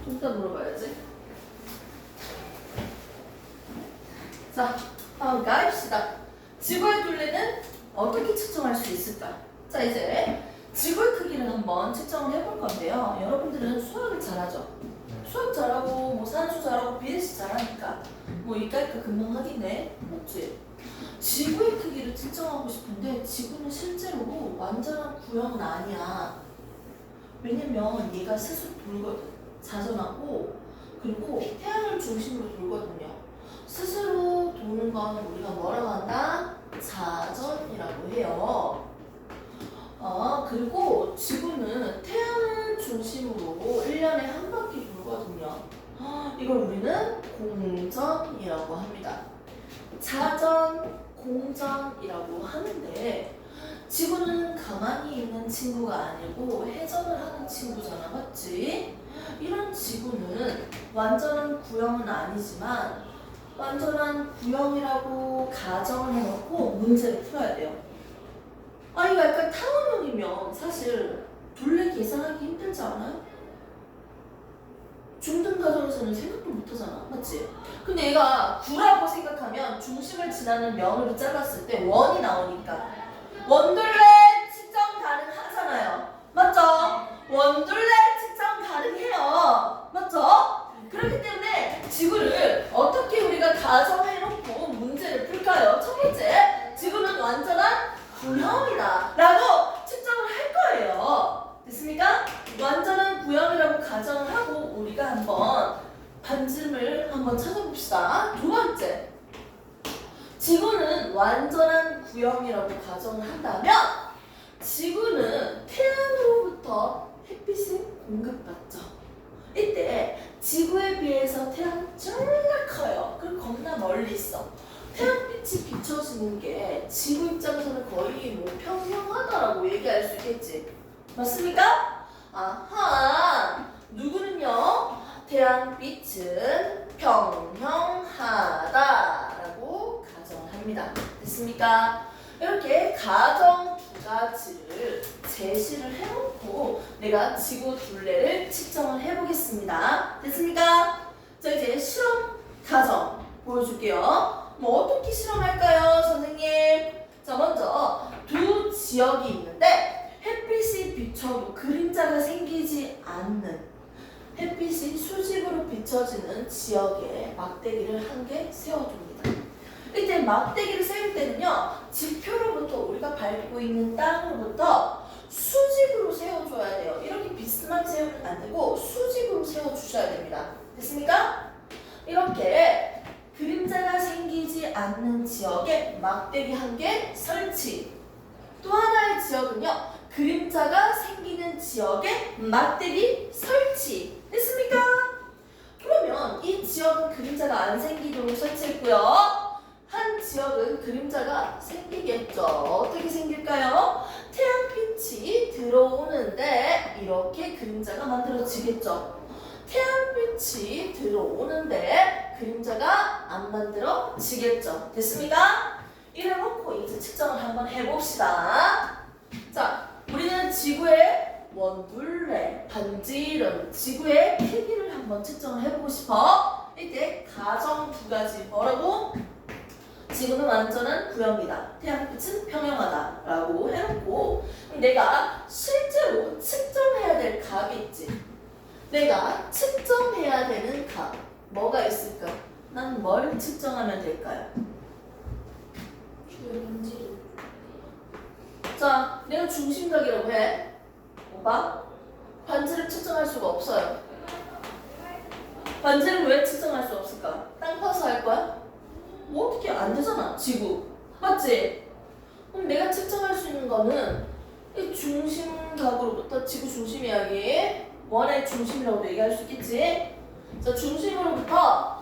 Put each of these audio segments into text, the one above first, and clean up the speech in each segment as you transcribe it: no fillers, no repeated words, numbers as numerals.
일단 물어봐야지. 자, 한번 가입시다. 지구의 둘레는 어떻게 측정할 수 있을까? 자, 이제 지구의 크기를 한번 측정을 해볼 건데요. 여러분들은 수학을 잘하죠? 수학 잘하고 뭐 산수 잘하고 비례식 잘하니까 뭐 이까이까 금방 하겠네. 맞지? 지구의 크기를 측정하고 싶은데 지구는 실제로 완전한 구형은 아니야. 왜냐면 얘가 스스로 돌거든. 자전하고 그리고 태양을 중심으로 돌거든요. 스스로 도는 건 우리가 뭐라고 한다? 자전이라고 해요. 그리고 지구는 태양을 중심으로 1년에 한 바퀴 돌거든요. 이걸 우리는 공전이라고 합니다. 자전, 공전이라고 하는데 지구는 가만히 있는 친구가 아니고 회전을 하는 친구잖아, 맞지? 이런 지구는 완전한 구형은 아니지만 완전한 구형이라고 가정을 해놓고 문제를 풀어야 돼요. 이거 약간 타원형이면 사실 둘레 계산하기 힘들지 않아요? 중등 가정에서는 생각도 못하잖아, 맞지? 근데 얘가 9라고 생각하면 중심을 지나는 면으로 잘랐을 때 원이 나오니까 원둘레 측정 가능하잖아요, 맞죠? 원둘레 측정 가능해요, 맞죠? 그렇기 때문에 지구를 어떻게 우리가 가정해놓고 문제를 풀까요? 첫 번째, 지구는 완전한 구형이다 라고 측정을 할 거예요. 됐습니까? 완전한 구형이라고 가정을 하고 우리가 한번 반증을 한번 찾아봅시다. 두 번째, 지구는 완전한 구형이라고 가정을 한다면 지구는 태양으로부터 햇빛을 공급받죠. 이때 지구에 비해서 태양은 정말 커요. 그리고 겁나 멀리 있어. 태양빛이 비춰지는 게 지구 입장에서는 거의 뭐 평평하다라고 얘기할 수 있겠지. 맞습니까? 아하, 누구는요? 태양빛은 평평하다라고 가정을 합니다. 됐습니까? 이렇게 가정 두 가지를 제시를 해놓고 내가 지구 둘레를 측정을 해보겠습니다. 됐습니까? 자, 이제 실험 가정 보여줄게요. 뭐 어떻게 실험할까요, 선생님? 자, 먼저 두 지역이 있는데 햇빛이 비춰도 그림자가 생기지 않는 햇빛이 수직으로 비춰지는 지역에 막대기를 한 개 세워줍니다. 이때 막대기를 세울 때는요, 지표로부터 우리가 밟고 있는 땅으로부터 수직으로 세워줘야 돼요. 이렇게 비스듬하게 세우면 안 되고 수직으로 세워주셔야 됩니다. 됐습니까? 이렇게 그림자가 생기지 않는 지역에 막대기 한 개 설치. 또 하나의 지역은요, 그림자가 생기는 지역에 막대기 설치. 됐습니까? 그러면 이 지역은 그림자가 안 생기도록 설치했고요. 한 지역은 그림자가 생기겠죠. 어떻게 생길까요? 태양빛이 들어오는데 이렇게 그림자가 만들어지겠죠. 태양빛이 들어오는데 그림자가 안 만들어지겠죠. 됐습니까? 이래놓고 이제 측정을 한번 해봅시다. 자, 우리는 지구의 원둘레, 반지름, 지구의 크기를 한번 측정을 해보고 싶어. 이때 가정 두 가지 뭐라고? 지구는 완전한 구형이다. 태양빛은 평형하다 라고 해놓고 내가 실제로 측정해야 될 값이 있지. 내가 측정해야 되는 값 뭐가 있을까? 난 뭘 측정하면 될까요? 자, 내가 중심각이라고 해. 오빠? 반지름 측정할 수가 없어요. 반지름 왜 측정할 수 없을까? 땅 파서 할 거야? 뭐 어떻게 안 되잖아, 지구. 맞지? 그럼 내가 측정할 수 있는 거는 이 중심각으로부터 지구 중심 이야기, 원의 중심이라고도 얘기할 수 있겠지? 자, 중심으로부터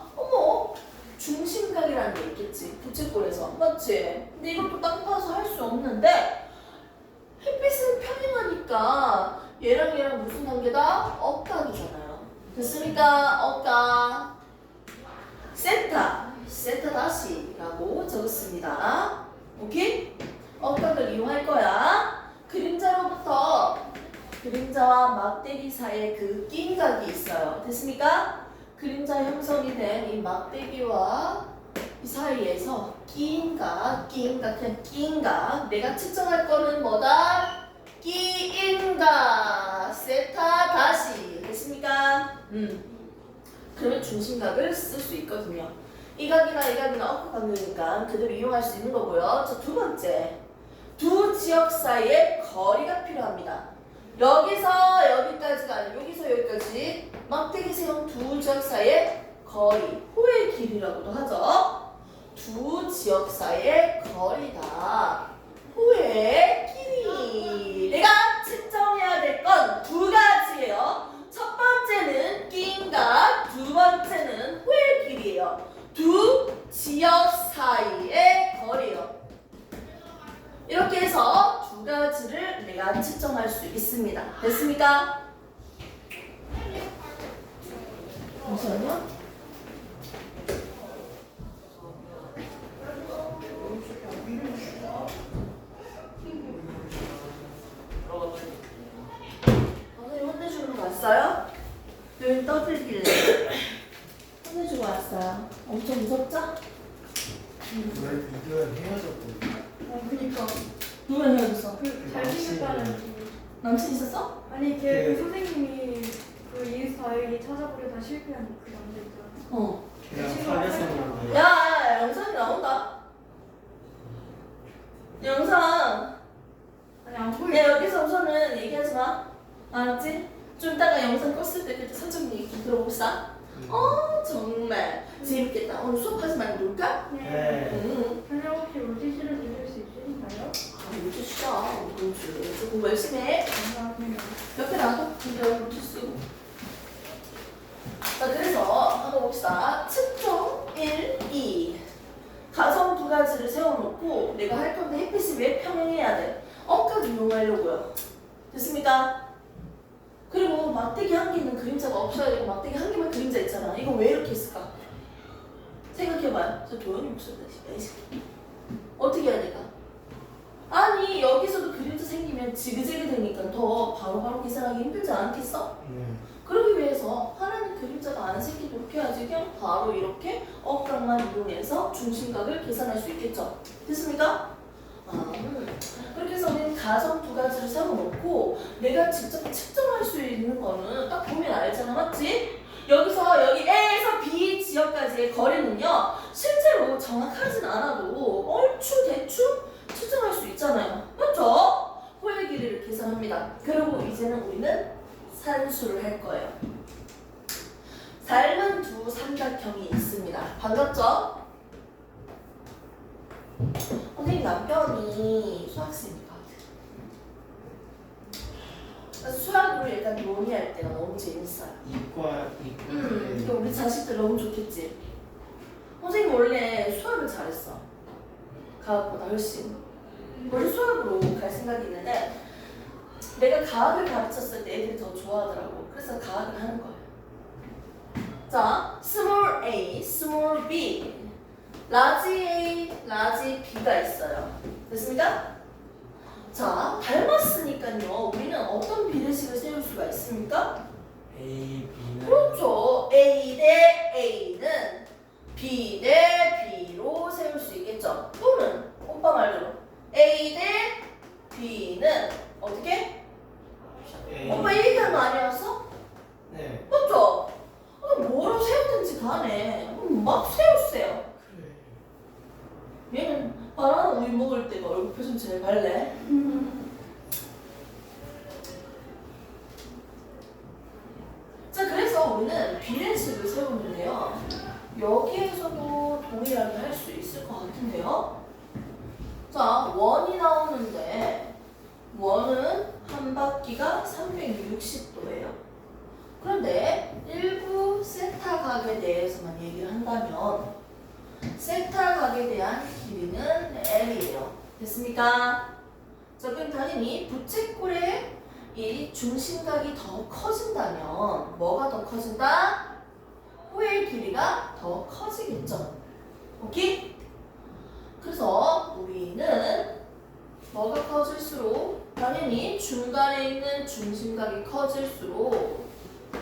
중심각이라는 게 있겠지, 부채꼴에서. 맞지? 근데 이것도 땅 파서 할 수 없는데 햇빛은 평행하니까 얘랑 무슨 관계다? 억각이잖아요. 됐습니까? 억각. 세타 다시라고 적었습니다. 오케이? 억각을 이용할 거야. 그림자로부터 그림자와 막대기 사이에 그 끼인각이 있어요. 됐습니까? 그림자 형성이 된 이 막대기와 이 사이에서 끼인각, 그냥 끼인각. 내가 측정할 거는 뭐다? 끼인각. 세타 다시. 됐습니까? 그러면 중심각을 쓸 수 있거든요. 이 각이나 이 각이나 어퍼각이니까 그대로 이용할 수 있는 거고요. 자, 두 번째. 두 지역 사이의 거리가 필요합니다. 여기서 여기까지가 아니고 여기서 여기까지 막대기 세운 두 지역 사이의 거리, 호의 길이라고도 하죠. 두 지역 사이의 거리다. 호의 길이. 내가 측정해야 될 건 두 가지예요. 첫 번째는 끼인각, 두 번째는 호의 길이에요. 두 지역 사이의 거리예요. 이렇게 해서 두 가지를 내가 측정할 수 있습니다. 됐습니까? 잠시만요. 선생님 혼내주는 거 왔어요? 여기 떠들길래 혼내주고 왔어요. 엄청 무섭죠? 이건 헤어졌거든요. 그니까 누구랑 헤어졌어? 잘생겼다는 남친 있었어? 아니 네. 그 선생님이 그 인스타 아이디 찾아보려다 실패한 그 남자 있잖아. 그냥 사회생활로. 야, 영상이 나온다. 영상. 아니 안 보여. 야, 여기서 우선은 얘기하지 마. 알았지? 좀 이따가 영상 껐을 때 그때 사전 얘기 좀 들어봅시다. 정말 재밌겠다. 오늘 수업하지 말고 놀까? 네. 선생님 혹시 물티슈를 주실 수 있으신가요? 물질 쉬어. 물질. 조금 열심히 해. 감사합니다. 옆에 놔둬. 근데 물질 쓰고. 자, 그래서 한번 봅시다. 측정 1, 2. 가성 두 가지를 세워놓고 내가 할 건데 햇빛이 왜 평행해야 돼? 억까지 이용하려고요. 됐습니까? 그리고 막대기 한 개 있는 그림자가 없어야 되고 막대기 한 개만 그림자 있잖아. 이거 왜 이렇게 했을까? 생각해봐요. 저 조용히 목소리 내시. 어떻게 해야 될까? 아니 여기서도 그림자 생기면 지그재그 되니까 더 바로바로 계산하기 힘들지 않겠어? 네. 그러기 위해서 하나는 그림자가 안 생기도록 해야지 그냥 바로 이렇게 억각만 이용해서 중심각을 계산할 수 있겠죠. 됐습니까? 그렇게 해서 우리는 가성 두 가지를 세워놓고 내가 직접 측정할 수 있는 거는 딱 보면 알잖아. 맞지? 여기서 여기 A에서 B 지역까지의 거리는요 실제로 정확하진 않아도 얼추 대충 측정할 수 있잖아요. 맞죠? 호의 길이를 계산합니다. 그리고 이제는 우리는 산수를 할 거예요. 삶은 두 삼각형이 있습니다. 반갑죠? 선생님 남편이 수학생이거든. 그래서 수학으로 일단 논의할 때가 너무 재밌어요. 이과. 그러니까 우리 자식들 너무 좋겠지. 선생님 원래 수학을 잘했어. 과학보다 훨씬. 원래 수학으로 갈 생각이 있는데 내가 과학을 가르쳤을 때 애들이 더 좋아하더라고. 그래서 과학을 하는 거예요. 자, small a, small b, large a, large b가 있어요. 됐습니까? 자, 닮았으니까요. 우리는 어떤 비례식을 세울 수가 있습니까? A, B는. 그렇죠. A 대 A는 B 대 B로 세울 수 있겠죠. 또는 오빠 말대로 A 대 B는 어떻게? A. 오빠 이 얘기한 거 아니었어? 네. 맞죠? 뭐로 세우든지 간에 막 세우세요. 그래. 얘는 바나나 우유 먹을 때가 얼굴 표정 제일 밝네. 자, 그래서 우리는 비례식을 세우는데요. 여기에서도 동일하게 할 수 있을 것 같은데요. 자, 원이 나오는데 원은 한 바퀴가 360도예요. 그런데 일부 세타 각에 대해서만 얘기를 한다면 세타 각에 대한 길이는 L이에요. 됐습니까? 자, 그럼 당연히 부채꼴의 이 중심각이 더 커진다면 뭐가 더 커진다? 호의 길이가 더 커지겠죠. 오케이? 그래서 우리는 뭐가 커질수록 당연히 중간에 있는 중심각이 커질수록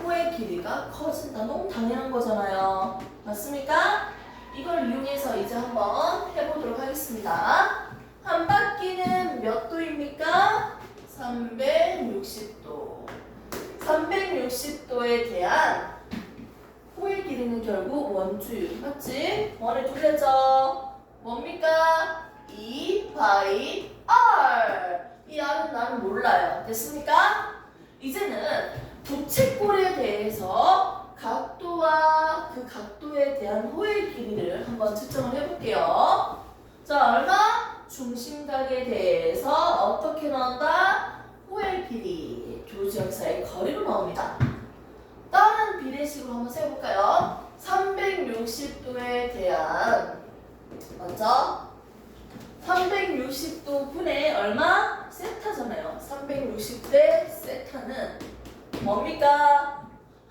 호의 길이가 커진다. 너무 당연한 거잖아요. 맞습니까? 이걸 이용해서 이제 한번 해보도록 하겠습니다. 한 바퀴는 몇 도입니까? 360도. 360도에 대한 호의 길이는 결국 원주율. 맞지? 원에 돌려져. 뭡니까? 2파이 r. 이 r은 나는 몰라요. 됐습니까? 이제는 부채꼴에 대해서 각도와 그 각도에 대한 호의 길이를 한번 측정을 해볼게요. 자, 얼마? 중심각에 대해서 어떻게 나온다? 호의 길이, 두 지역 사이의 거리로 나옵니다. 다른 비례식으로 한번 세볼까요? 360도에 대한 먼저 360도 분의 얼마? 세타잖아요. 360대 세타는 뭡니까?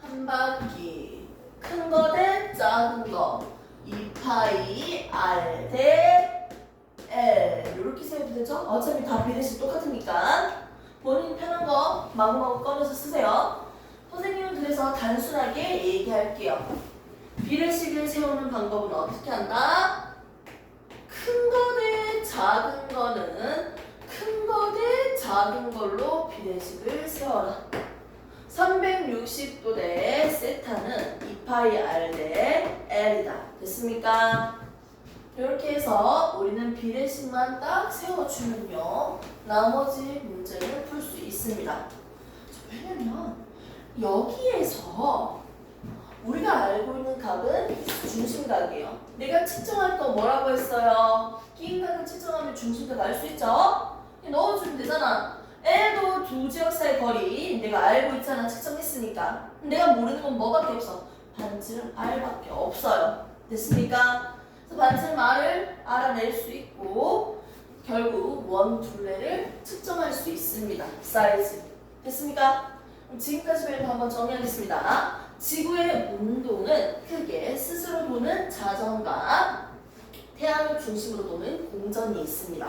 한 바퀴 큰 거 대 작은 거 2파이 r 대 L 이렇게 세워도 되죠? 어차피 다 비례식 똑같으니까 본인 편한 거 마구마구 꺼내서 쓰세요. 선생님은 그래서 단순하게 얘기할게요. 비례식을 세우는 방법은 어떻게 한다? 큰 거 대 작은 거는 큰 거 대 작은 걸로 비례식을 세워라. 360도 대 세타는 2파이 r 대 L이다. 됐습니까? 이렇게 해서 우리는 비례식만 딱 세워주면요. 나머지 문제를 풀 수 있습니다. 왜냐면 여기에서 우리가 알고 있는 각은 중심각이에요. 내가 측정할 건 뭐라고 했어요? 끼인 각을 측정하면 중심각 알 수 있죠? 넣어주면 되잖아. L도 두 지역 사이 거리 내가 알고 있잖아. 측정했으니까. 내가 모르는 건 뭐밖에 없어? 반지름 R밖에 없어요. 됐습니까? 그래서 반지름 R을 알아낼 수 있고 결국 원 둘레를 측정할 수 있습니다. 사이즈. 됐습니까? 그럼 지금까지 배운 거 한번 정리하겠습니다. 지구의 운동은 크게 스스로 도는 자전과 태양을 중심으로 도는 공전이 있습니다.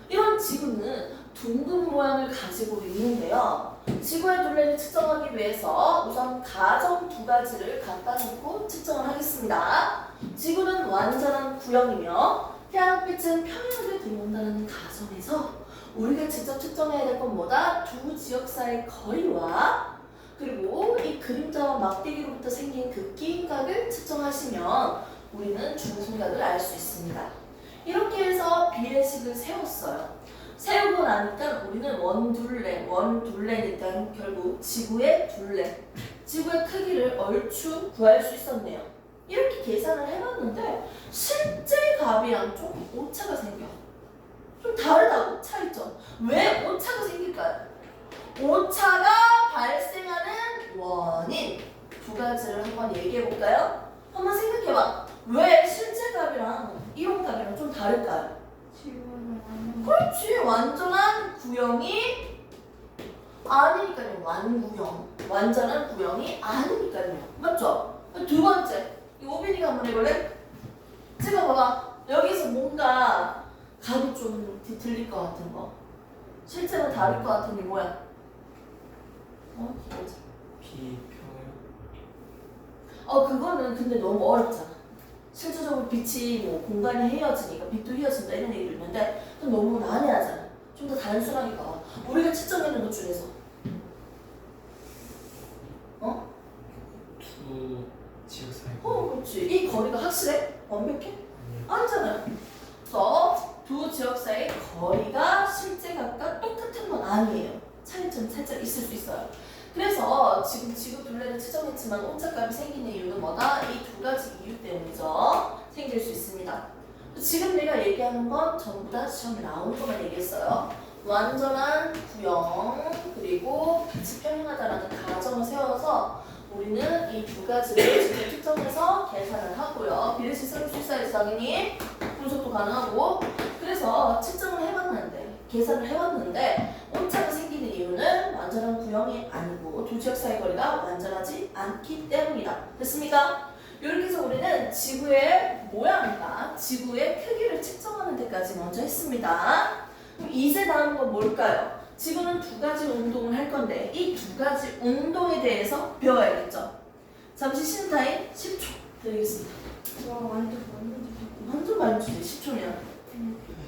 이런 지구는 둥근 모양을 가지고 있는데요. 지구의 둘레를 측정하기 위해서 우선 가정 두 가지를 갖다 놓고 측정을 하겠습니다. 지구는 완전한 구형이며 태양빛은 평행하게 들어온다는 가정에서 우리가 직접 측정해야 될 건 뭐다? 두 지역 사이의 거리와 그리고 이 그림자와 막대기로부터 생긴 그 끼임각을 측정하시면 우리는 중심각을 알 수 있습니다. 이렇게 해서 비례식을 세웠어요. 세우고 나니까 우리는 원둘레니까 결국 지구의 둘레, 지구의 크기를 얼추 구할 수 있었네요. 이렇게 계산을 해봤는데 실제 값이랑 조금 오차가 생겨. 좀 다르다고 차이점. 왜 오차가 생길까요? 오차가 발생하는 원인 두 가지를 한번 얘기해 볼까요? 한번 생각해봐. 왜 실제 값이랑 이론 값이랑 좀 다를까요? 지구는 아닌 그렇지. 완전한 구형이 아니니까요. 완구형. 완전한 구형이 아니니까요. 맞죠? 두 번째. 이 오빈이가 한번 해볼래? 찍어봐봐. 여기서 뭔가 감이 좀 들릴 것 같은 거. 실제는 다를 것 같은 게 뭐야? 뭐지? 비평형. 그거는 근데 너무 어렵잖아. 실질적으로 빛이 뭐 공간이 헤어지니까 빛도 헤어진다 이런 얘기를 있는데 좀 너무 난해하잖아. 좀 더 단순하게 봐. 우리가 측정하는 것 중에서 두 지역 사이. 그렇지. 이 거리가 확실해? 완벽해? 아니잖아요. 그래서 두 지역 사이의 거리가 실제 각과 똑같은 건 아니에요. 차이점이 살짝 있을 수 있어요. 그래서 지금 지구 둘레를 측정했지만 오차값이 생기는 이유는 뭐다? 이 두 가지 이유 때문이죠. 생길 수 있습니다. 지금 내가 얘기하는 건 전부 다 시험에 나오는 것만 얘기했어요. 완전한 구형 그리고 빛이 평행하다라는 가정을 세워서 우리는 이 두 가지를 직접 측정해서 계산을 하고요. 비례식 세울 수 있어야지 당연히. 분석도 가능하고. 그래서 측정을 해봤는데 계산을 해봤는데 오차가 생기는 이유는 완전한 구형이 아니고 두 지역 사이 거리가 완전하지 않기 때문이다. 됐습니까? 이렇게 해서 우리는 지구의 모양과 지구의 크기를 측정하는 데까지 먼저 했습니다. 그럼 이제 다음 건 뭘까요? 지구는 두 가지 운동을 할 건데 이 두 가지 운동에 대해서 배워야겠죠. 잠시 쉬는 타임 10초 드리겠습니다. 와 완전 완전 많이 주세요. 10초면.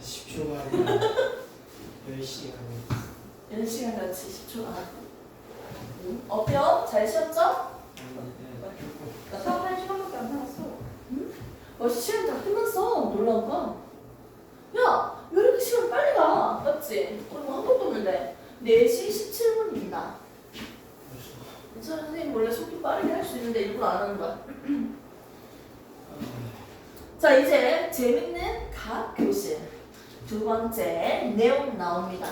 10초가 아니라 10시간 10시간 같이 10초. 어때요? 잘 쉬었죠? 수업 한 시간밖에 안 남았어. 벌써 시간 다 끝났어. 놀라운 거. 야, 왜 이렇게 시간 빨리 가? 맞지? 우리 뭐 한 것도 없는데. 4시 17분입니다. 괜찮아, 선생님 원래 속도 빠르게 할 수 있는데 일부러 안 하는 거야. 자, 이제 재밌는 각 교실. 두 번째 내용 나옵니다.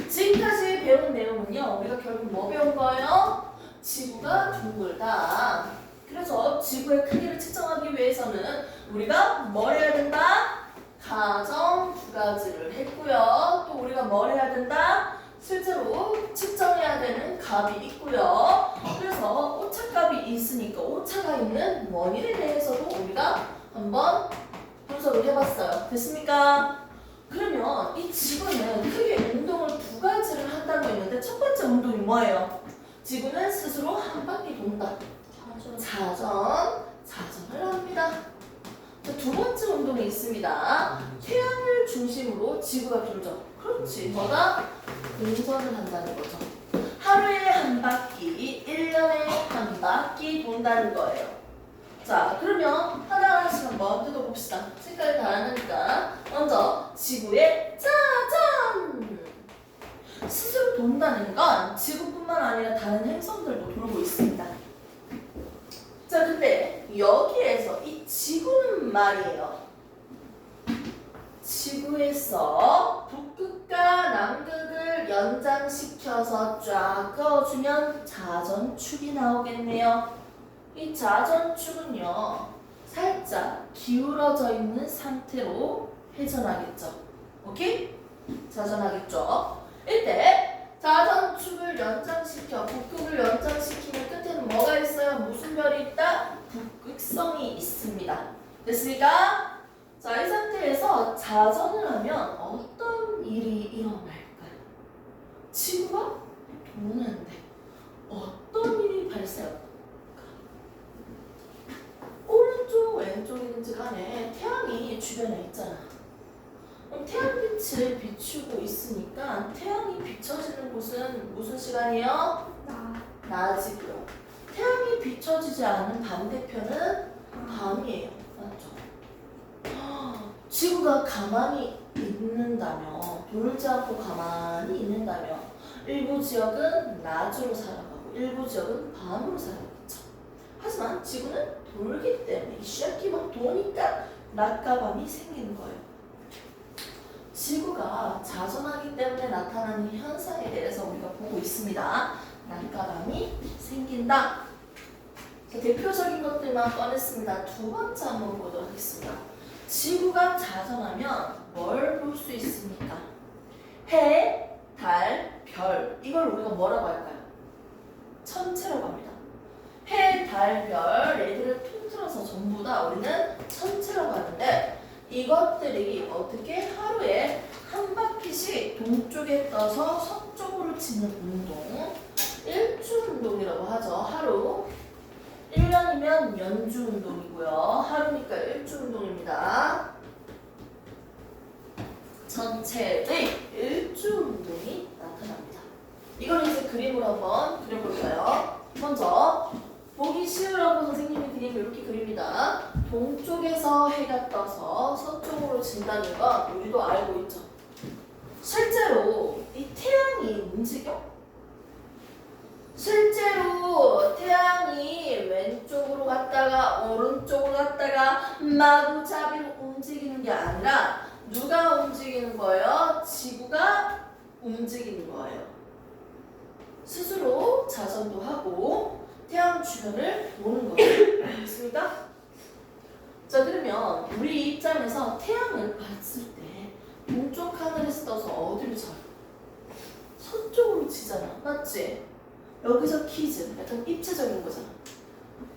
지금까지 배운 내용은요, 우리가 결국 뭐 배운 거예요? 지구가 둥글다. 그래서 지구의 크기를 측정하기 위해서는 우리가 뭘 해야 된다? 가정 두 가지를 했고요. 또 우리가 뭘 해야 된다? 실제로 측정해야 되는 값이 있고요. 그래서 오차값이 있으니까 오차가 있는 원인에 대해서도 우리가 한번 분석을 해봤어요. 됐습니까? 그러면 이 지구는 크게 운동을 두 가지를 한다고 했는데 첫 번째 운동이 뭐예요? 지구는 스스로 한 바퀴 돈다. 자전을 합니다. 자, 두 번째 운동이 있습니다. 태양을 중심으로 지구가 돌죠. 그렇지. 뭐다? 공전을 한다는 거죠. 하루에 한 바퀴, 1년에 한 바퀴 돈다는 거예요. 자, 그러면 하나하나씩 한번 뜯어봅시다. 색깔이 다르니까. 먼저 지구의 짜잔! 스스로 돈다는 건 지구뿐만 아니라 다른 행성들도 돌고 있습니다. 자, 근데 여기에서 이 지구는 말이에요. 지구에서 북극과 남극을 연장시켜서 쫙 그어주면 자전축이 나오겠네요. 이 자전축은요, 살짝 기울어져 있는 상태로 회전하겠죠. 오케이? 자전하겠죠? 이때 자전축을 연장시켜 북극을 연장시키면 끝에는 뭐가 있어요? 무슨 별이 있다? 북극성이 있습니다. 됐습니까? 자, 이 상태에서 자전을 하면 어떤 일이 일어날까요? 지구가 도는데 어떤 일이 발생할까요? 오른쪽 왼쪽이든지 간에 태양이 주변에 있잖아. 그럼 태양빛을 비추고 있으니까 태양이 비춰지는 곳은 무슨 시간이에요? 낮이고요. 태양이 비춰지지 않은 반대편은 밤이에요. 맞죠? 지구가 가만히 있는다면, 돌지 않고 가만히 있는다면 일부 지역은 낮으로 살아가고 일부 지역은 밤으로 살아가겠죠. 하지만 지구는 돌기 때문에 이슈야키 막 도니까 낮과 밤이 생기는 거예요. 지구가 자전하기 때문에 나타나는 현상에 대해서 우리가 보고 있습니다. 낮과 밤이 생긴다. 자, 대표적인 것들만 꺼냈습니다. 두 번째 한번 보도록 하겠습니다. 지구가 자전하면 뭘 볼 수 있습니까? 해, 달, 별. 이걸 우리가 뭐라고 할까요? 천체라고 합니다. 해, 달, 별, 얘들을 통틀어서 전부 다 우리는 천체라고 하는데 이것들이 어떻게 하루에 한 바퀴씩 동쪽에 떠서 서쪽으로 치는 운동, 일주운동이라고 하죠. 하루 1년이면 연주운동이고요. 하루니까 일주운동입니다. 전체의 일주운동이 나타납니다. 이걸 이제 그림으로 한번 그려볼까요? 먼저 보기 쉬우라고 선생님이 그림을 이렇게 그립니다. 동쪽에서 해가 떠서 서쪽으로 진다는 건 우리도 알고 있죠. 실제로 이 태양이 움직여? 실제로 태양이 왼쪽으로 갔다가 오른쪽으로 갔다가 마구잡이로 움직이는 게 아니라 누가 움직이는 거예요? 지구가 움직이는 거예요. 스스로 자전도 하고 태양 주변을 도는 거예요. 알겠습니까? 자, 그러면 우리 입장에서 태양을 봤을 때 동쪽 하늘에서 떠서 어디로 쳐요? 서쪽으로 치잖아. 맞지? 여기서 퀴즈, 약간 입체적인 거잖아.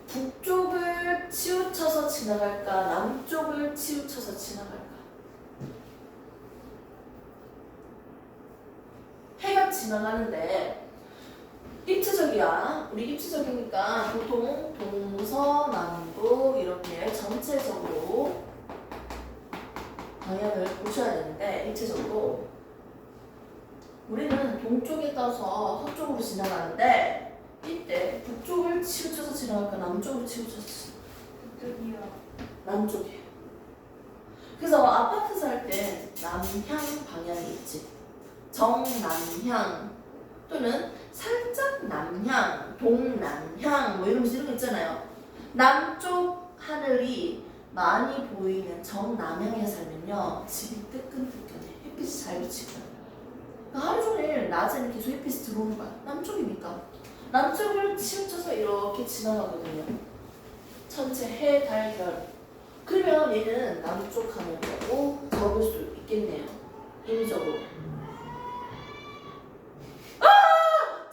북쪽을 치우쳐서 지나갈까? 남쪽을 치우쳐서 지나갈까? 해가 지나 지나가는데 입체적이야. 우리 입체적이니까 보통 동서남북 이렇게 전체적으로 방향을 보셔야 되는데 입체적으로 우리는 동쪽에 떠서 서쪽으로 지나가는데 이때 북쪽을 치우쳐서 지나갈까 남쪽으로 치우쳐서 그쪽이요. 남쪽이에요. 그래서 아파트 살 때 남향 방향이 있지. 정남향 또는 살짝 남향, 동남향 뭐 이러면서 이런 거 있잖아요. 남쪽 하늘이 많이 보이는 정남향에 살면요 집이 뜨끈뜨끈해. 햇빛이 잘 비치고 하루 종일 낮에는 계속 햇빛이 들어오는 거야. 남쪽이니까 남쪽을 치우쳐서 이렇게 지나가거든요. 전체 해, 달, 별. 그러면 얘는 남쪽 하늘이라고 적을 수 있겠네요. 인위적으로.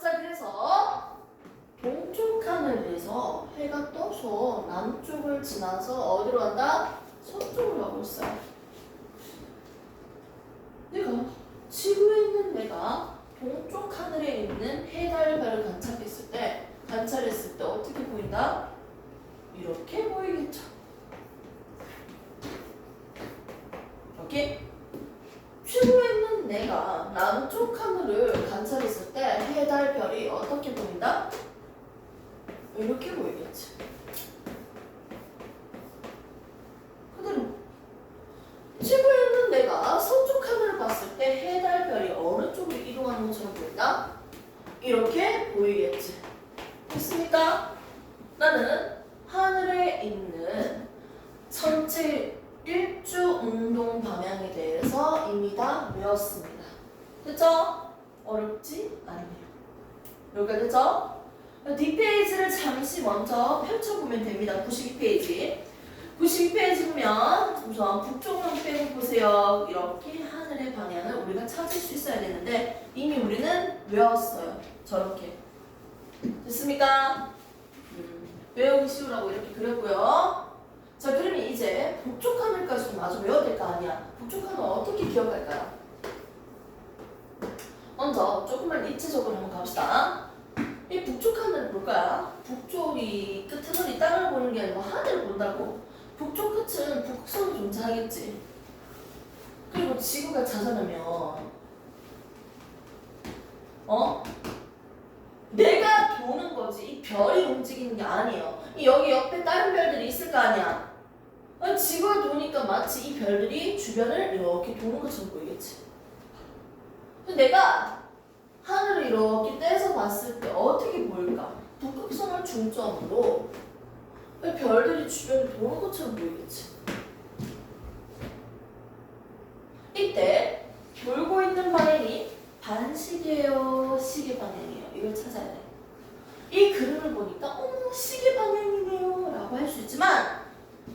자, 그래서 동쪽 하늘에서 해가 떠서 남쪽을 지나서 어디로 간다? 서쪽으로 가고 있어요. 내가 지구에 있는 내가 동쪽 하늘에 있는 해, 달, 별을 관찰했을 때 어떻게 보인다? 이렇게 보이겠죠. 이렇게 지구에 있는 내가 남쪽 하늘을 관찰했을 때 해, 달, 별이 어떻게 보인다? 이렇게 보이겠지. 그대로 지구에 있는 내가 서쪽 하늘을 봤을 때 해, 달, 별이 어느 쪽으로 이동하는 것처럼 보인다? 이렇게 보이겠지. 됐습니까? 나는 하늘에 있는 전체 일주 운동 방향에 대해서 이미 다 외웠습니다. 됐죠? 어렵지 않네요. 여기까지 됐죠? 뒷페이지를 잠시 먼저 펼쳐보면 됩니다. 92페이지. 92페이지 보면 우선 북쪽만 빼고 보세요. 이렇게 하늘의 방향을 우리가 찾을 수 있어야 되는데 이미 우리는 외웠어요. 저렇게. 됐습니까? 외우기 쉬우라고 이렇게 그렸고요. 자, 그러면 이제 북쪽 하늘까지도 마저 외워야 될 거 아니야. 북쪽 하늘 어떻게 기억할까요? 먼저 조금만 입체적으로 한번 갑시다. 이 북쪽 하늘은 뭘까요? 북쪽이 끝 하늘이 땅을 보는 게 아니고 하늘을 본다고. 북쪽 끝은 북극성이 존재하겠지. 그리고 지구가 자전하면 내가 도는 거지 이 별이 움직이는 게 아니에요. 여기 옆에 다른 별들이 있을 거 아니야. 지구를 도니까 마치 이 별들이 주변을 이렇게 도는 것처럼 보이겠지. 근데 내가 하늘을 이렇게 떼서 봤을 때 어떻게 보일까? 북극성을 중점으로 별들이 주변을 도는 것처럼 보이겠지. 이때 돌고 있는 방향이 반시계예요, 시계 방향이에요. 이걸 찾아야 돼. 이 그림을 보니까 시계 방향이네요 라고 할 수 있지만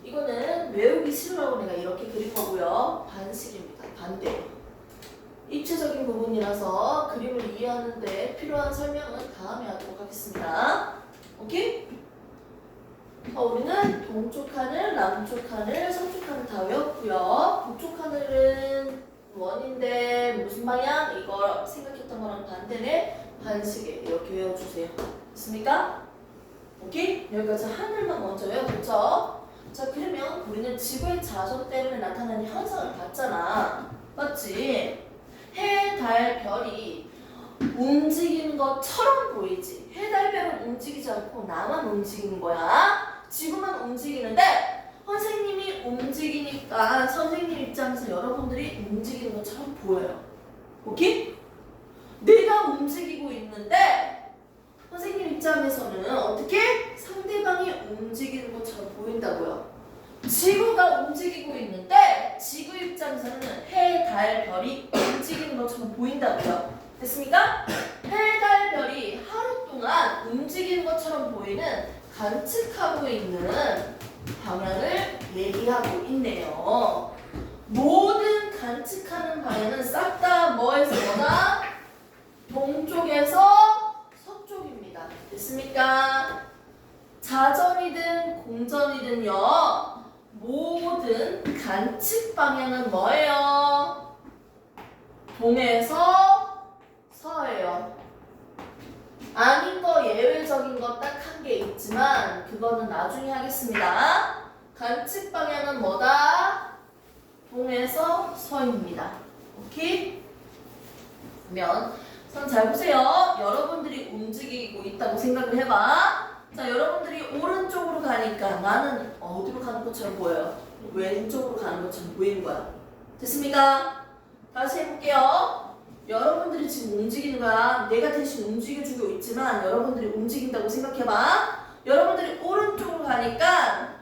이거는 외우기 싫으라고 내가 이렇게 그린 거고요. 반시계입니다. 반대. 입체적인 부분이라서 그림을 이해하는 데 필요한 설명은 다음에 하도록 하겠습니다. 오케이? 우리는 동쪽 하늘, 남쪽 하늘, 서쪽 하늘 다 외웠고요. 북쪽 하늘은 원인데 무슨 방향? 이거 생각했던 거랑 반대네. 반시계 이렇게 외워주세요. 됐습니까? 오케이? 여기까지 하늘만 먼저 외워뒀죠? 자, 그러면 우리는 지구의 자전 때문에 나타나는 현상을 봤잖아. 맞지? 해, 달, 별이 움직이는 것처럼 보이지. 해, 달, 별은 움직이지 않고 나만 움직이는 거야. 지구만 움직이는데 선생님이 움직이니까 선생님 입장에서 여러분들이 움직이는 것처럼 보여요. 오케이? 내가 움직이고 있는데 선생님 입장에서는 어떻게? 상대방이 움직이는 것처럼 보인다고요. 지구가 움직이고 있는데 지구 입장에서는 해, 달, 별이 움직이는 것처럼 보인다고요. 됐습니까? 해, 달, 별이 하루 동안 움직이는 것처럼 보이는 관측하고 있는 방향을 얘기하고 있네요. 모든 관측하는 방향은 싹 다 뭐에서 뭐다? 동쪽에서 서쪽입니다. 됐습니까? 자전이든 공전이든요. 모든 관측 방향은 뭐예요? 동에서 서예요. 아닌 거 예외적인 거 딱 한 개 있지만 그거는 나중에 하겠습니다. 관측 방향은 뭐다? 동에서 서입니다. 오케이? 그러면 선 잘 보세요. 여러분들이 움직이고 있다고 생각을 해봐. 자, 여러분들이 오른쪽으로 가니까 나는 어디로 가는 것처럼 보여요? 왼쪽으로 가는 것처럼 보이는 거야. 됐습니까? 다시 해볼게요. 여러분들이 지금 움직이는 거야. 내가 대신 움직여주고 있지만 여러분들이 움직인다고 생각해봐. 여러분들이 오른쪽으로 가니까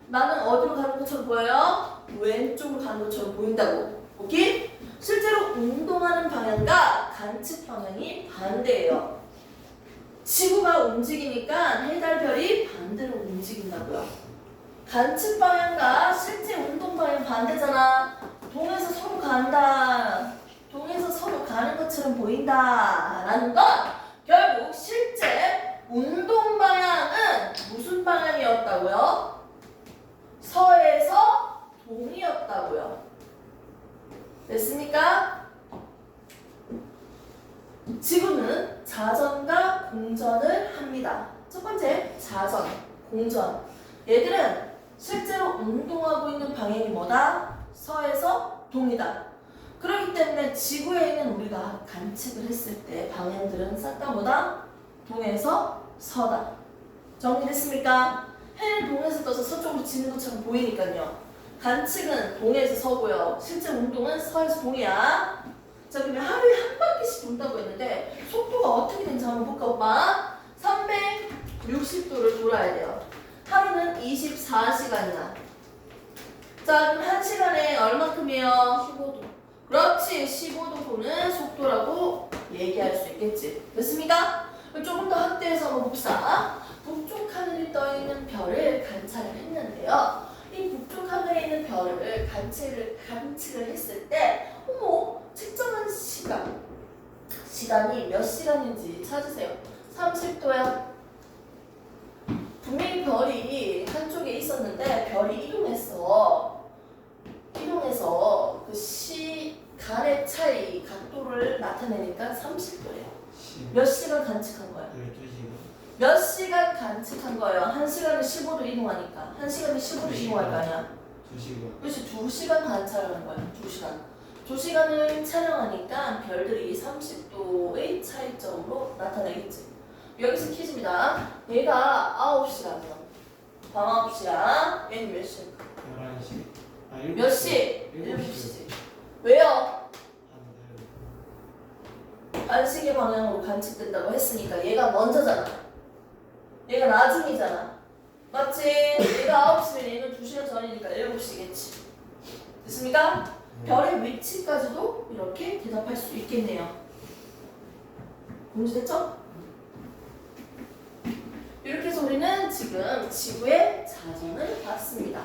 나는 어디로 가는 것처럼 보여요? 왼쪽으로 가는 것처럼 보인다고. 오케이? 실제로 운동하는 방향과 관측 방향이 반대예요. 지구가 움직이니까 해달별이 반대로 움직인다고요. 관측 방향과 실제 운동 방향 반대잖아. 동에서 서로 간다. 동에서 서로 가는 것처럼 보인다. 라는 건 결국 실제 운동 방향은 무슨 방향이었다고요? 서에서 동이었다고요. 됐습니까? 지구는 자전과 공전을 합니다. 첫 번째, 자전, 공전. 얘들은 실제로 운동하고 있는 방향이 뭐다? 서에서 동이다. 그렇기 때문에 지구에 있는 우리가 관측을 했을 때 방향들은 싹 다 뭐다? 동에서 서다. 정리됐습니까? 해는 동에서 떠서 서쪽으로 지는 것처럼 보이니까요. 관측은 동에서 서고요. 실제 운동은 서에서 동이야. 자, 그러면 하루에 한 바퀴씩 돈다고 했는데 속도가 어떻게 되는지 한번 볼까 오빠? 360도를 돌아야 돼요. 하루는 24시간이나. 자, 그럼 1시간에 얼마큼이에요? 15도. 그렇지. 15도 도는 속도라고 얘기할 수 있겠지. 됐습니까? 조금 더 확대해서 한번 봅시다. 북쪽 하늘에 떠있는 별을 관찰을 했는데요. 이 북쪽 하늘에 있는 별을 관측을 했을 때 어머, 측정한 시간이 몇 시간인지 찾으세요. 30도야. 분명히 별이 한쪽에 있었는데 별이 이동해서 그 시간의 차이 각도를 나타내니까 30도예요. 몇 시간 관측한 거야? 12시간. 몇 시간 관측한 거예요? 1시간에 15도 이동하니까 1시간에 15도 이동할 거 아니야? 2시간. 그렇지. 2시간 관찰하는 거야. 2시간. 2시간을 촬영하니까 별들이 30도의 차이점으로 나타나겠지. 여기서 퀴즈입니다. 얘가 9시간이야. 밤 9시야. 얘는 몇 시야? 11시. 아, 몇 시? 7시. 7시지. 왜요? 한 안식의 방향으로 관측된다고 했으니까 얘가 먼저잖아. 얘가 나중이잖아. 맞지? 얘가 9시면 얘는 2시간 전이니까 7시겠지. 됐습니까? 별의 위치까지도 이렇게 대답할 수 있겠네요. 공지됐죠? 이렇게 해서 우리는 지금 지구의 자전을 봤습니다.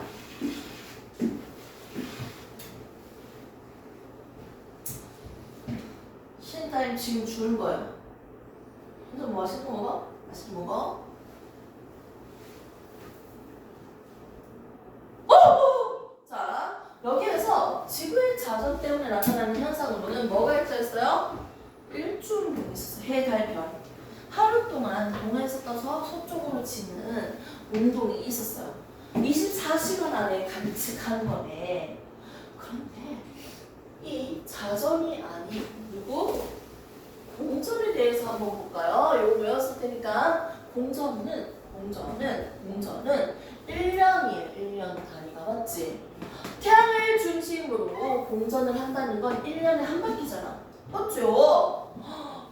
쉬는 타임 지금 주는 거예요. 혼자 뭐 맛있는 거 먹어? 맛있는 거 먹어? 자, 여기에서 지구의 자전 때문에 나타나는 현상으로는 뭐가 있었어요? 일주운동이 있었어요. 해, 달, 별. 하루 동안 동에서 떠서 서쪽으로 지는 운동이 있었어요. 24시간 안에 관측한 거네. 그런데 이 자전이 아닌 누구? 공전에 대해서 한번 볼까요? 이거 외웠을 테니까 공전은 1년이에요. 1년 단위가 맞지? 태양을 중심으로 공전을 한다는 건 1년에 한 바퀴잖아. 맞죠?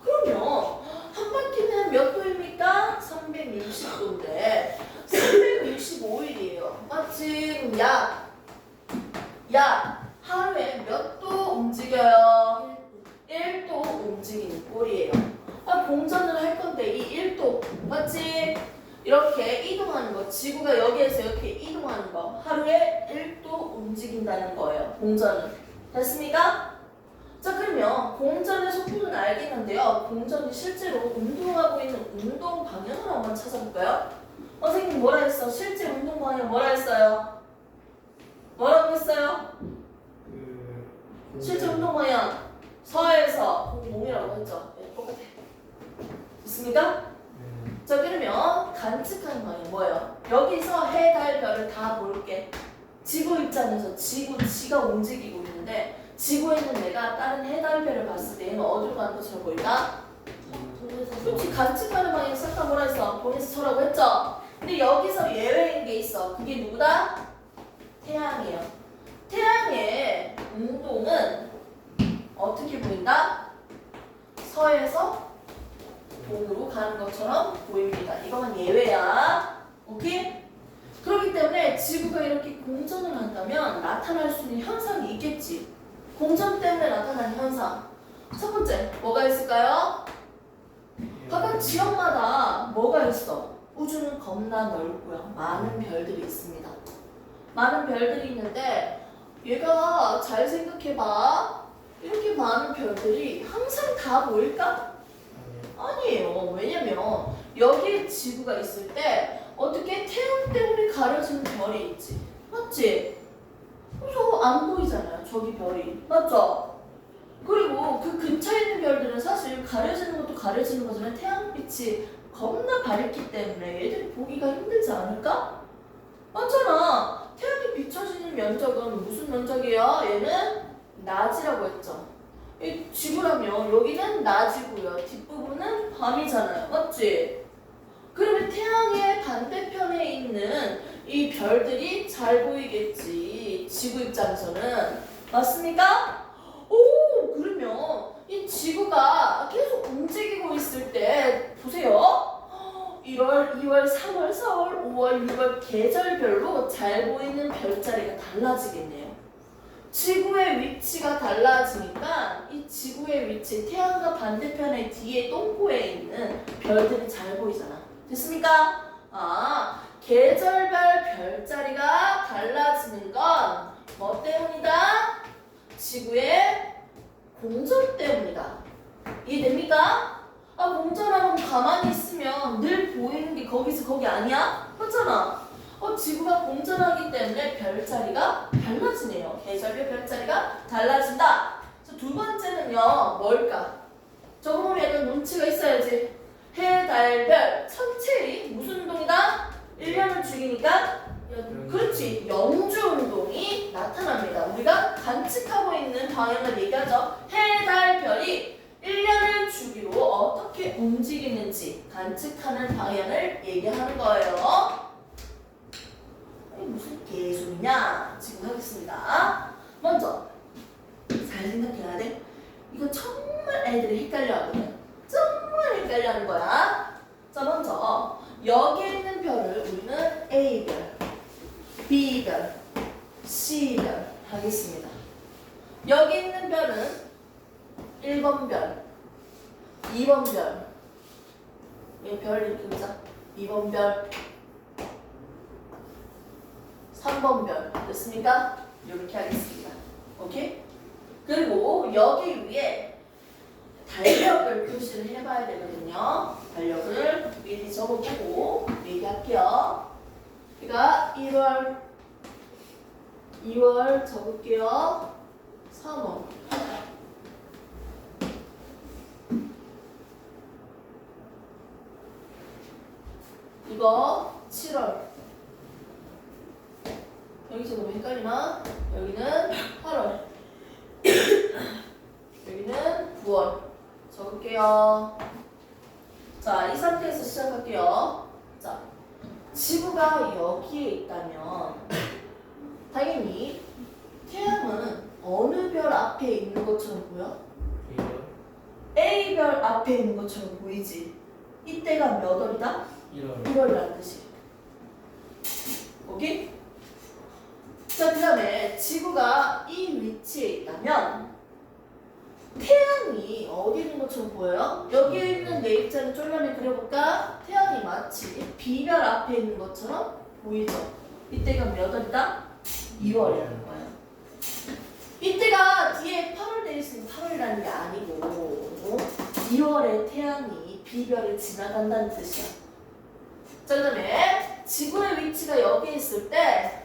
그러면 한 바퀴는 몇 도입니까? 360도인데 365일이에요. 맞지? 그럼 야 하루에 몇 도 움직여요? 1도 움직이는 꼴이에요. 공전을 할 건데 이 1도 맞지? 이렇게 이동하는 거, 지구가 여기에서 이렇게 이동하는 거 하루에 1도 움직인다는 거예요. 공전은. 됐습니까? 자, 그러면 공전의 속도는 알겠는데요. 공전이 실제로 운동하고 있는 운동 방향을 한번 찾아볼까요? 선생님 뭐라 했어? 실제 운동 방향 뭐라 했어요? 뭐라고 했어요? 실제 운동 방향 서에서 동이라고 했죠. 네, 똑같아. 됐습니까? 자, 그러면 관측하는 방향 뭐예요? 여기서 해, 달, 별을 다 볼게. 지구 입장에서 지가 움직이고 있는데 지구에 있는 내가 다른 해, 달, 별을 봤을 때 얘는 어디로 가는 것처럼 보일까? 그렇지. 관측하는 방향 싹 다 뭐라 했어? 동에서 서라고 했죠? 근데 여기서 예외인 게 있어. 그게 누구다? 태양이에요. 태양의 운동은 어떻게 보인다? 서에서 동으로 가는 것처럼 보입니다. 이거만 예외야. 오케이? 그렇기 때문에 지구가 이렇게 공전을 한다면 나타날 수 있는 현상이 있겠지. 공전 때문에 나타나는 현상. 첫 번째, 뭐가 있을까요? 각각 지역마다 뭐가 있어? 우주는 겁나 넓고요. 많은 별들이 있습니다. 많은 별들이 있는데 얘가 잘 생각해봐. 이렇게 많은 별들이 항상 다 보일까? 아니에요. 왜냐면 여기에 지구가 있을 때 어떻게 태양 때문에 가려지는 별이 있지. 맞지? 그래서 안 보이잖아요. 저기 별이. 맞죠? 그리고 그 근처에 있는 별들은 사실 가려지는 것도 가려지는 거지만 태양빛이 겁나 밝기 때문에 얘들이 보기가 힘들지 않을까? 맞잖아. 태양이 비춰지는 면적은 무슨 면적이야? 얘는 낮이라고 했죠. 이 지구라면 여기는 낮이고요. 뒷부분은 밤이잖아요. 맞지? 그러면 태양의 반대편에 있는 이 별들이 잘 보이겠지. 지구 입장에서는. 맞습니까? 오, 그러면 이 지구가 계속 움직이고 있을 때 보세요. 1월, 2월, 3월, 4월, 5월, 6월 계절별로 잘 보이는 별자리가 달라지겠네요. 지구의 위치가 달라지니까 이 지구의 위치, 태양과 반대편의 뒤에 똥꼬에 있는 별들이 잘 보이잖아. 됐습니까? 아, 계절별 별자리가 달라지는 건 뭐 때문이다? 지구의 공전 때문이다. 이해됩니까? 아, 공전하면 가만히 있으면 늘 보이는 게 거기서 거기 아니야? 맞잖아. 지구가 공전하기 때문에 별자리가 달라지네요. 계절별 별자리가 달라진다. 두 번째는요, 뭘까? 저거 보면 약간 눈치가 있어야지. 해, 달, 별, 천체의 무슨 운동이다? 1년을 죽이니까 그렇지. 영주 운동이 나타납니다. 우리가 관측하고 있는 방향을 얘기하죠. 해, 달, 별이 1년을 주기로 어떻게 움직이는지 관측하는 방향을 얘기하는 거예요. 무슨 개소리냐? 지금 하겠습니다. 먼저 잘 생각해야 돼. 이거 정말 애들이 헷갈려 하거든. 정말 헷갈려 하는 거야. 자, 먼저 여기에 있는 별을 우리는 A별, B별, C별 하겠습니다. 여기 있는 별은 1번 별, 2번 별, 이 별 이렇게 보자. 2번 별, 3번 별 됐습니까? 이렇게 하겠습니다. 오케이? 그리고 여기 위에 달력을 표시를 해봐야 되거든요. 달력을 미리 적어보고 얘기할게요. 그러니까 1월, 2월 적을게요. 3월. 이거 7월. 여기서 너무 헷갈리나? 여기는 8월. 여기는 9월. 적을게요. 자, 이 상태에서 시작할게요. 자, 지구가 여기에 있다면 당연히 태양은 어느 별 앞에 있는 것처럼 보여? A별 앞에 있는 것처럼 보이지? 이때가 몇 월이다? 1월이라는 뜻이. 오케이? 자, 그 다음에 지구가 이 위치에 있다면 태양이 어디 있는 것처럼 보여요? 여기에 있는 내 입자를 쫄라내 그려볼까? 태양이 마치 B별 앞에 있는 것처럼 보이죠? 이때가 몇 월이다? 2월이라는 거예요. 이때가 뒤에 8월 되어 있으면 8월이라는 게 아니고 2월에 태양이 B별을 지나간다는 뜻이야. 자, 그 다음에 지구의 위치가 여기에 있을 때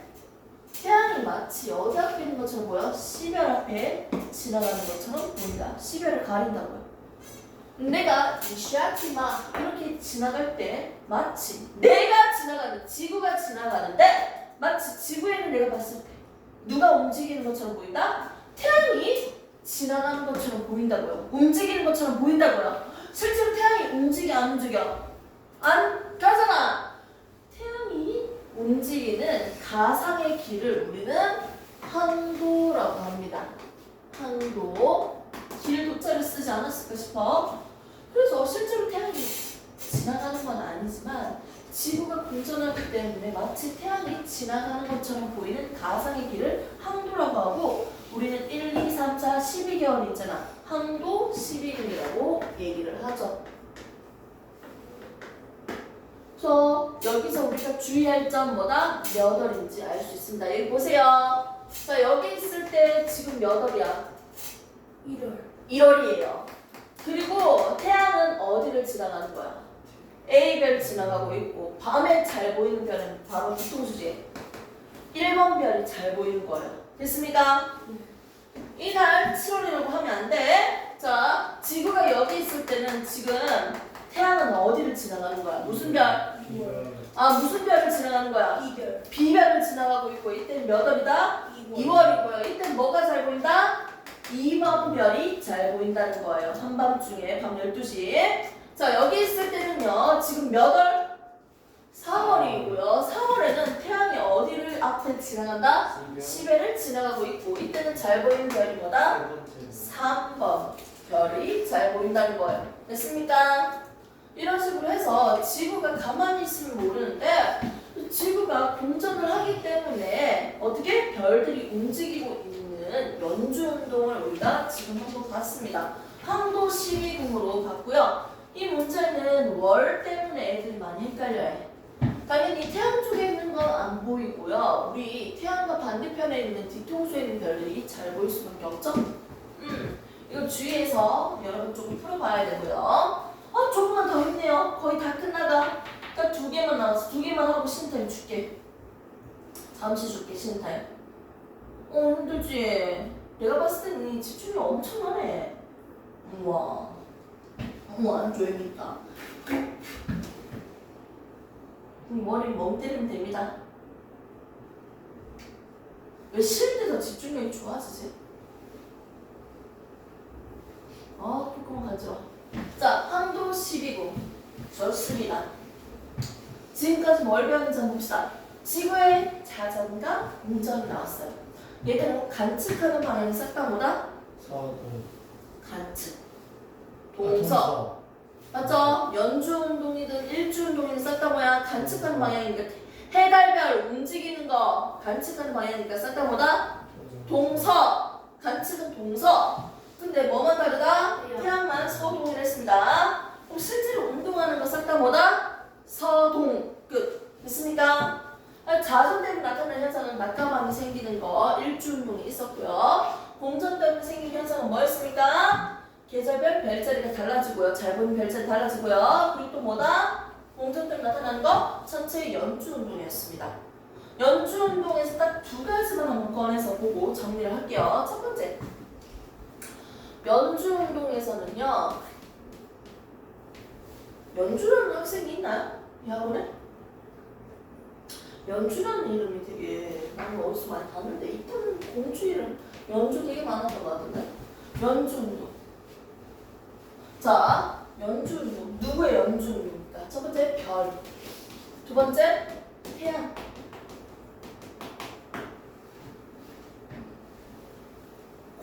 태양이 마치 어디 앞에 있는 것처럼 보여? C별 앞에 지나가는 것처럼 보인다. C별을 가린다고요. 내가 이샤키마 이렇게 지나갈 때 마치 내가 지나가는 지구가 지나가는데 마치 지구에는 내가 봤을 때 누가 움직이는 것처럼 보인다? 태양이 지나가는 것처럼 보인다고요. 움직이는 것처럼 보인다고요. 실제로 태양이 움직여 안 움직여? 안 가잖아. 태양이 움직이는 가상의 길을 우리는 항도라고 합니다. 항도. 길도자를 쓰지 않았을까 싶어. 그래서 실제로 태양이 지나가는 건 아니지만 지구가 공전하기 때문에 마치 태양이 지나가는 것처럼 보이는 가상의 길을 항도라고 하고 우리는 1, 2, 3, 4, 12개월 있잖아. 항도 12근이라고 얘기를 하죠. 그래서 여기서 우리가 주의할 점 뭐다? 몇 월인지 알 수 있습니다. 여기 보세요. 자, 여기 있을 때 지금 몇 월이야? 1월이에요. 그리고 태양은 어디를 지나가는 거야? A별 지나가고 있고 밤에 잘 보이는 별은 바로 뒤통수지. 1번 별이 잘 보이는 거예요. 됐습니까? 이날 7월이라고 하면 안 돼. 자, 지구가 여기 있을 때는 지금 태양은 어디를 지나가는 거야? 무슨 별? 무슨 별을 지나가는 거야? B별을 지나가고 있고 이때는 몇 월이다? 2월이고요. 이때는 뭐가 잘 보인다? 2번 별이 잘 보인다는 거예요. 한밤중에 밤 12시. 자, 여기 있을 때는요. 지금 몇 월? 4월이고요. 4월에는 태양이 어디를 앞에 지나간다? 10회를 지나가고 있고 이때는 잘 보이는 별이 뭐다? 3번 별이 잘 보인다는 거예요. 됐습니까? 이런 식으로 해서 지구가 가만히 있으면 모르는데 지구가 공전을 하기 때문에 어떻게 별들이 움직이고 있는 연주운동을 우리가 지금 한번 봤습니다. 항도 12궁으로 봤고요. 이 문제는 월 때문에 애들이 많이 헷갈려요. 당연히 태양 쪽에 있는 건 안 보이고요. 우리 태양과 반대편에 있는 뒤통수에 있는 별들이 잘 보일 수밖에 없죠? 이거 주의해서 여러분 조금 풀어봐야 되고요. 조금만 더 했네요. 거의 다 끝나가. 딱 2개만 남았어. 2개만 하고 신타임 줄게. 잠시 줄게, 신타임. 힘들지? 내가 봤을 때는 집중이 엄청나네. 우와, 재밌다. 머리 멍 때리면 됩니다. 왜 쉬는데 더 집중력이 좋아지지? 조금만 가져와. 자, 항도 12구. 좋습니다. 지금까지 뭘 배웠는지 한번 봅시다. 지구의 자전과 공전이 나왔어요. 얘들은 관측하는 방향이 싹 다 뭐다? 관측. 동서. 맞죠? 연주운동이든 일주운동이든 싹 다 뭐야? 관측하는 방향이니까 해달별 움직이는 거 관측하는 방향이니까 싹 다 뭐다? 동서. 관측은 동서. 근데 뭐만 다르다? 태양만 서동을 했습니다. 그럼 실제로 운동하는 거 싹 다 뭐다? 서동. 끝. 됐습니까? 자전 때문에 나타나는 현상은 낙하방이 생기는 거 일주운동이 있었고요. 공전 때문에 생긴 현상은 뭐였습니까? 계절별 별자리가 달라지고요. 잘 보이는 별자리 달라지고요. 그리고 또 뭐다? 공전 때문에 나타나는 거 전체 연주운동이었습니다. 연주운동에서 딱 2가지만 한번 꺼내서 보고 정리를 할게요. 첫 번째, 연주운동에서는요. 연주라는 학생이 있나요? 이 학원에? 연주라는 이름이 되게 나는 어디서 많이 봤는데 이때는 공주 이름 연주 되게 많았던 것 같은데. 연주운동. 자, 연주운동. 누구의 연주운동입니까? 첫 번째 별. 두 번째 태양.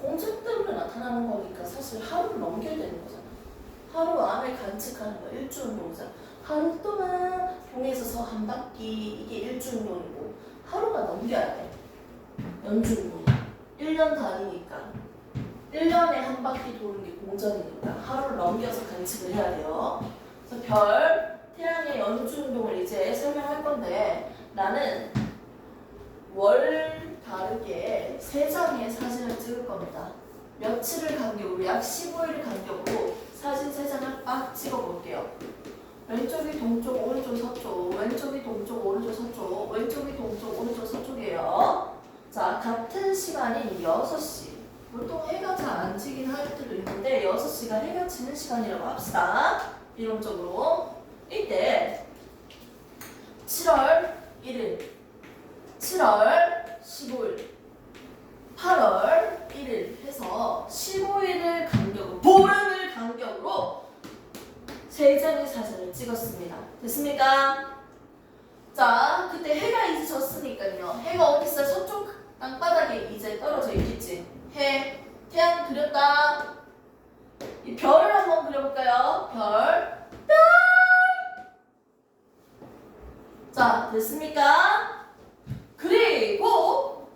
공전 때문에 나타나는 거니까 사실 하루를 넘겨야 되는 거잖아. 하루 안에 관측하는 거 일주운동이잖아. 하루 동안 동에서 서 한 바퀴 이게 일주운동이고 하루가 넘겨야 돼. 연주운동. 1년 단위니까 1년에 한 바퀴 도는 게 공전이니까 하루를 넘겨서 관측을 해야 돼요. 그래서 별, 태양의 연주운동을 이제 설명할 건데 나는 월 다르게 3장의 사진을 찍을 겁니다. 며칠을 간격으로 약 15일 간격으로 사진 3장을 빡 찍어볼게요. 왼쪽이 동쪽, 오른쪽 서쪽, 왼쪽이 동쪽, 오른쪽 서쪽, 왼쪽이 동쪽, 오른쪽 서쪽이에요. 자, 같은 시간인 6시. 보통 해가 잘 안 지긴 할 때도 있는데 6시가 해가 지는 시간이라고 합시다. 이론적으로. 이때 7월 1일, 7월 15일, 8월 1일 해서 15일을 간격으로, 보름을 간격으로 3장의 사진을 찍었습니다. 됐습니까? 자, 그때 해가 이제 졌으니까요. 해가 어디 있어요? 서쪽 땅바닥에 이제 떨어져 있겠지. 태양 그렸다. 이 별을 한번 그려볼까요? 별. 자, 됐습니까? 그리고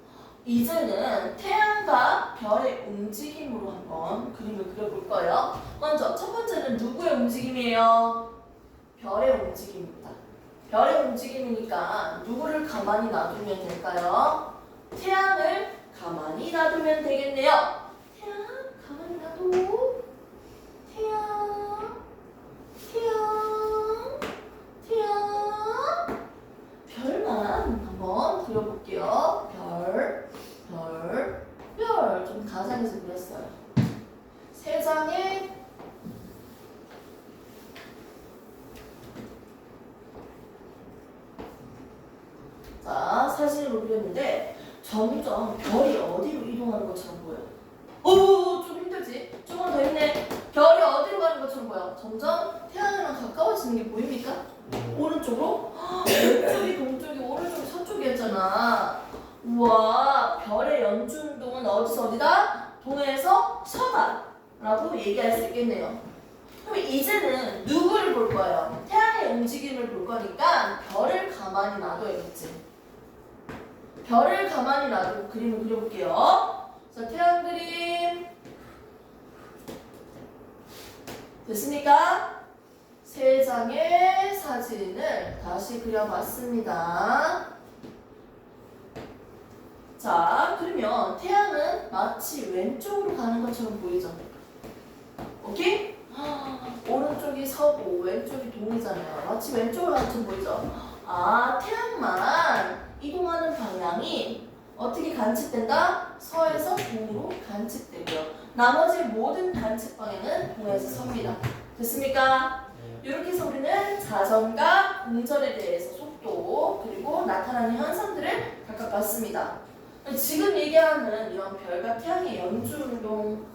이제는 태양과 별의 움직임으로 한번 그림을 그려볼 거예요. 먼저 첫 번째는 누구의 움직임이에요? 별의 움직임입니다. 별의 움직임이니까 누구를 가만히 놔두면 될까요? 태양을 가만히 놔두면 되겠네요. 태양 가만히 놔둬. 태양, 태양, 태양. 별만 한번 그려볼게요. 별, 별, 별. 좀 가상에서 그렸어요. 3장의 자, 사진으로 그렸는데 점점 별이 어디로 이동하는 것처럼 보여요. 좀 힘들지? 조금 더 힘내. 별이 어디로 가는 것처럼 보여. 점점 태양이랑 가까워지는 게 보입니까? 오른쪽으로? 왼쪽이 동쪽이 오른쪽이 서쪽이었잖아. 우와, 별의 연중동은 어디서 어디다? 동해에서 서다 라고 얘기할 수 있겠네요. 그럼 이제는 누구를 볼 거예요? 태양의 움직임을 볼 거니까 별을 가만히 놔둬야겠지. 별을 가만히 놔두고 그림을 그려볼게요. 자, 태양 그림 됐습니까? 3장의 사진을 다시 그려봤습니다. 자, 그러면 태양은 마치 왼쪽으로 가는 것처럼 보이죠? 오케이? 오른쪽이 서고 왼쪽이 동이잖아요. 마치 왼쪽으로 가는 것처럼 보이죠? 아, 태양만 이동하는 방향이 어떻게 간측된다? 서에서 동으로 간측되고요. 나머지 모든 간측 방향은 동에서 서입니다. 됐습니까? 이렇게 해서 우리는 자전과 공전에 대해서 속도 그리고 나타나는 현상들을 각각 봤습니다. 지금 얘기하는 이런 별과 태양의 연중운동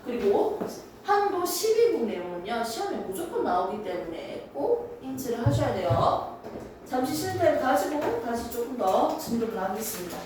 그리고 항도 12국 내용은요 시험에 무조건 나오기 때문에 꼭 인지를 하셔야 돼요. 잠시 쉬는 타임 가지고 다시 조금 더 진도를 나누겠습니다.